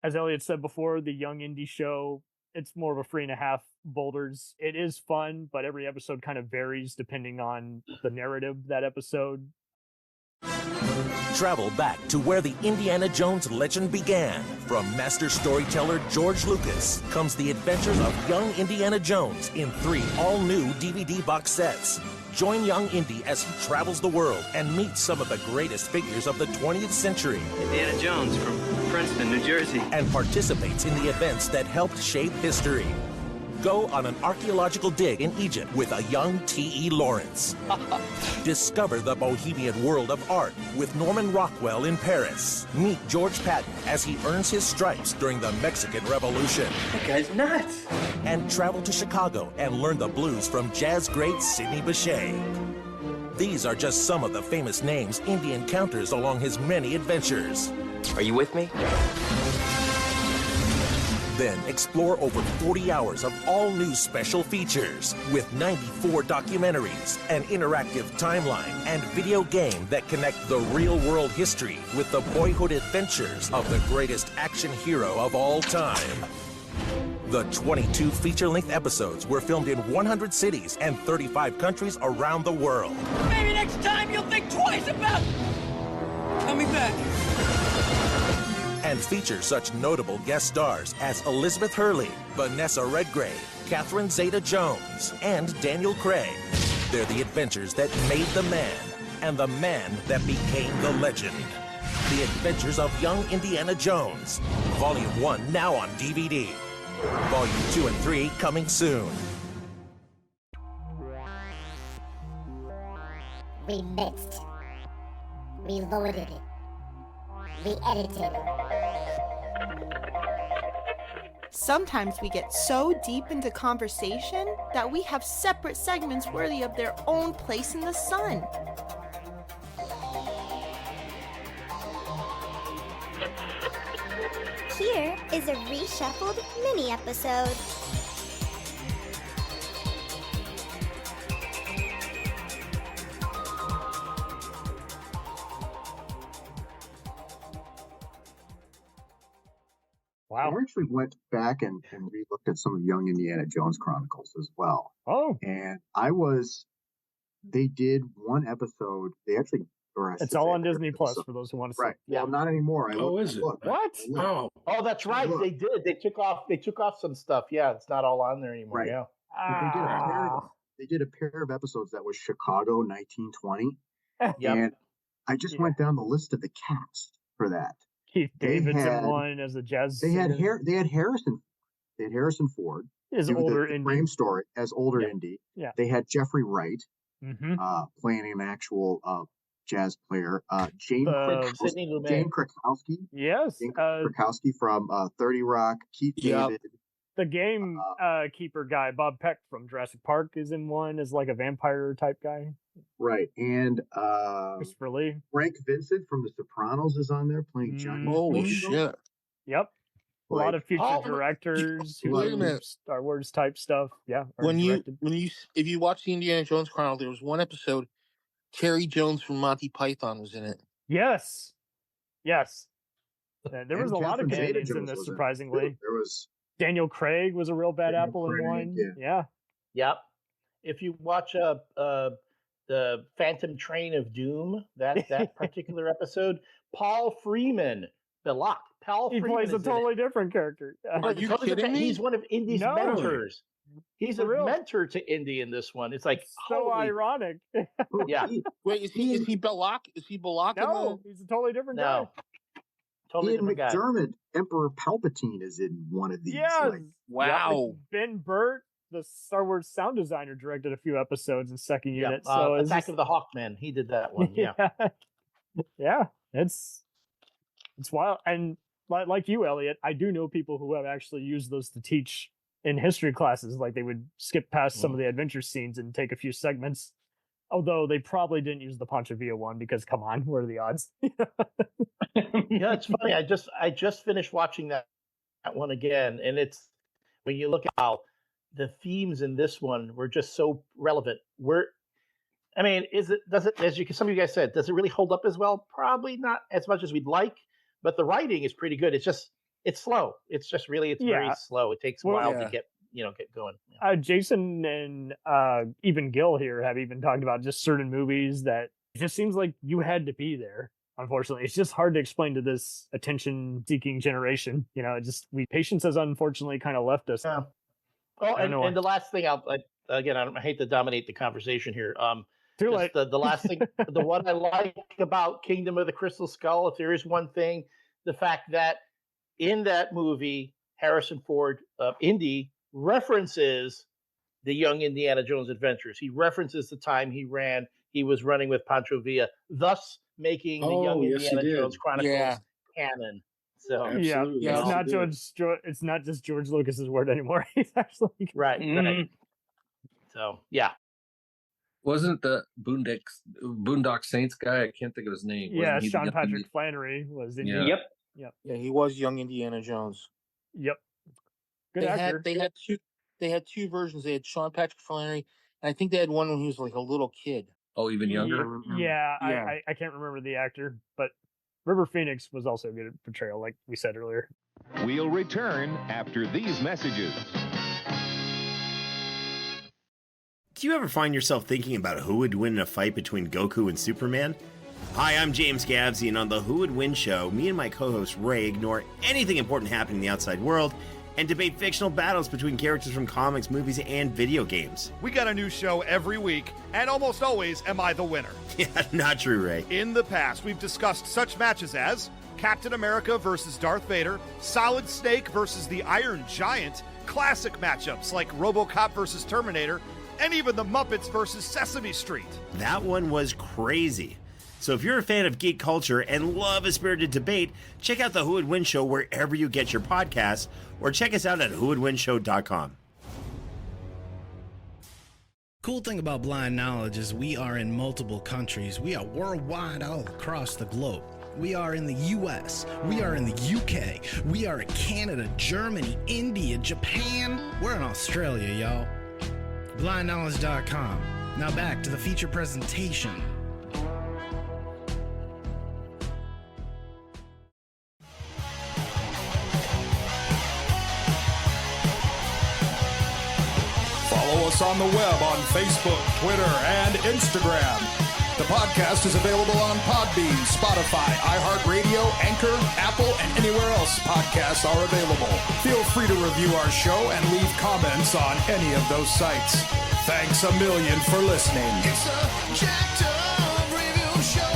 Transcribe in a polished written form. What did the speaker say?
as Elliot said before, the Young Indie show, it's more of a 3.5 boulders. It is fun, but every episode kind of varies depending on the narrative that episode. Travel back to where the Indiana Jones legend began. From master storyteller George Lucas comes the adventures of young Indiana Jones in 3 all-new DVD box sets. Join young Indy as he travels the world and meets some of the greatest figures of the 20th century. Indiana Jones from Princeton, New Jersey. And participates in the events that helped shape history. Go on an archaeological dig in Egypt with a young T.E. Lawrence. Discover the bohemian world of art with Norman Rockwell in Paris. Meet George Patton as he earns his stripes during the Mexican Revolution. That guy's nuts. And travel to Chicago and learn the blues from jazz great Sidney Bechet. These are just some of the famous names Indy encounters along his many adventures. Are you with me? Then explore over 40 hours of all-new special features with 94 documentaries, an interactive timeline, and video game that connect the real-world history with the boyhood adventures of the greatest action hero of all time. The 22 feature-length episodes were filmed in 100 cities and 35 countries around the world. Maybe next time you'll think twice about coming back. And feature such notable guest stars as Elizabeth Hurley, Vanessa Redgrave, Catherine Zeta-Jones, and Daniel Craig. They're the adventures that made the man, and the man that became the legend. The Adventures of Young Indiana Jones. Volume 1 now on DVD. Volume 2 and 3 coming soon. We mixed. We loaded it. We edited. Sometimes we get so deep into conversation that we have separate segments worthy of their own place in the sun. Here is a reshuffled mini episode. Wow. I actually went back and re-looked at some of Young Indiana Jones Chronicles as well. Oh. And they did one episode, it's all on Disney Plus for those who want to see. Right. Yeah. Well, not anymore. Is it? What? Oh, that's right. They did. They took off some stuff. Yeah, it's not all on there anymore. Right. Yeah. They did a pair of episodes that was Chicago 1920. Yep. And I just went down the list of the cast for that. Keith Davidson won as the jazz. They had Harrison. They had Harrison Ford as older Indy. Frame story as older Indy. Yeah. They had Jeffrey Wright playing an actual jazz player. Jane Krakowski. Yes. Jane Krakowski from 30 Rock. Keith David. The game keeper guy, Bob Peck from Jurassic Park, is in one as like a vampire type guy. Right. And Christopher Lee. Frank Vincent from The Sopranos is on there playing Johnny. Holy shit. Yep. A lot of future directors who do Star Wars type stuff. Yeah. If you watch the Indiana Jones Chronicle, there was one episode, Terry Jones from Monty Python was in it. Yes. There was a lot of Canadians in this, surprisingly. There was Daniel Craig was a real bad apple in one. Yeah. Yep. If you watch the Phantom Train of Doom, that particular episode, Paul Freeman, Belloc. He plays a totally different character. Are you kidding me? He's one of Indy's mentors. He's a mentor to Indy in this one. It's like so ironic. Yeah. Wait, is he Belloc? Is he Belloc? No, he's a totally different guy. Totally Ian different McDermott, Emperor Palpatine, is in one of these. Yes. Wow. Ben Burt, the Star Wars sound designer, directed a few episodes in second unit. Attack of the Hawkmen. He did that one. Yeah. Yeah. It's wild. And like you, Elliot, I do know people who have actually used those to teach in history classes. Like they would skip past some of the adventure scenes and take a few segments. Although they probably didn't use the Pancho Villa one because, come on, what are the odds? Yeah, it's funny. I just finished watching that one again, and it's when you look at how the themes in this one were just so relevant. Does it, as some of you guys said, does it really hold up as well? Probably not as much as we'd like, but the writing is pretty good. It's just it's slow. It's just really, it's very slow. It takes a while to get going. Jason and even Gil here have even talked about just certain movies that it just seems like you had to be there. Unfortunately, it's just hard to explain to this attention-seeking generation. Patience has unfortunately kind of left us. Yeah. Oh, and the last thing I hate to dominate the conversation here. Too late. The last thing, the one I like about Kingdom of the Crystal Skull, if there is one thing, the fact that in that movie, Harrison Ford, Indy, references the Young Indiana Jones adventures. He references the time he was running with Pancho Villa, thus making the Young Indiana Jones Chronicles canon. So it's not just George Lucas's word anymore. He's actually right. So wasn't the Boondock Saints guy? I can't think of his name. Yeah, Sean Patrick Flannery was in. Yep. Yeah, he was young Indiana Jones. Yep. Good actor. They had two versions. They had Sean Patrick Flannery, and I think they had one when he was like a little kid. Oh, even younger? Yeah. I can't remember the actor, but River Phoenix was also a good portrayal, like we said earlier. We'll return after these messages. Do you ever find yourself thinking about who would win in a fight between Goku and Superman? Hi, I'm James Gavsey, and on the Who Would Win show, me and my co-host Ray ignore anything important happening in the outside world and debate fictional battles between characters from comics, movies, and video games. We got a new show every week, and almost always am I the winner. Yeah, not true, Ray. In the past, we've discussed such matches as Captain America versus Darth Vader, Solid Snake versus the Iron Giant, classic matchups like RoboCop versus Terminator, and even the Muppets versus Sesame Street. That one was crazy. So if you're a fan of geek culture and love a spirited debate, check out the Who Would Win show wherever you get your podcasts, or check us out at whowouldwinshow.com. Cool thing about Blind Knowledge is we are in multiple countries. We are worldwide all across the globe. We are in the US, we are in the UK, we are in Canada, Germany, India, Japan. We're in Australia, y'all. BlindKnowledge.com. Now back to the feature presentation. Follow us on the web on Facebook, Twitter, and Instagram. The podcast is available on Podbean, Spotify, iHeartRadio, Anchor, Apple, and anywhere else podcasts are available. Feel free to review our show and leave comments on any of those sites. Thanks a million for listening. It's a jacked up review show.